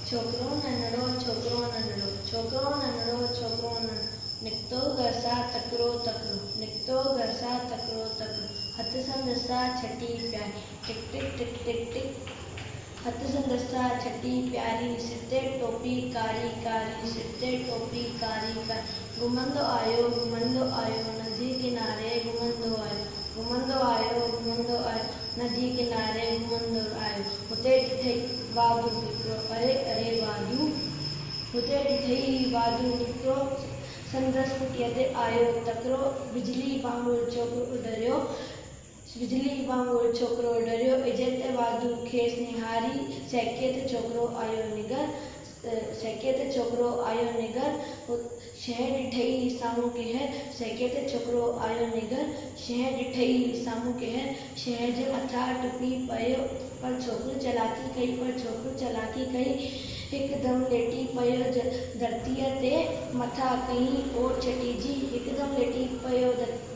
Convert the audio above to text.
छोकरो नंढड़ो छोकरो नंढड़ो छोकरो नंढड़ो छोकरो नंढड़ो निकतो घर सां तकिड़ो तकिड़ो निकतो घर सां तकिड़ो तकिड़ो हथ संदसा छटी प्यारी टिक टिक टिक टिक टिक हथ संदसा छटी प्यारी सिर ते टोपी कारी कारी सिर ते टोपी कारी कारी घुमंदो आयो नदी किनारे घुमंदो आयो नदी किनारे घुमंदो आयो हुते ॾिठई वाधू हिकिड़ो अरे अरे वाधू हुते ॾिठई वाधू हिकिड़ो संदसि पुठीअ ते आयो तकिड़ो बिजली वांगुरु छोकिरो डरियो इज़त वाधू खेसि निहारी सैके ते छोकिरो आयो निगर शइ ॾिठई साम्हूं कहर सैके ते छोकिरो आयो निगर शइ ॾिठई साम्हूं कहर शइ जे मथां टुपी पियो पर छोकिरो चालाकी कई हिकदमि लेटी पियो धरतीअ ते मथां कई ओट छटिजी हिकदमि लेटी पियो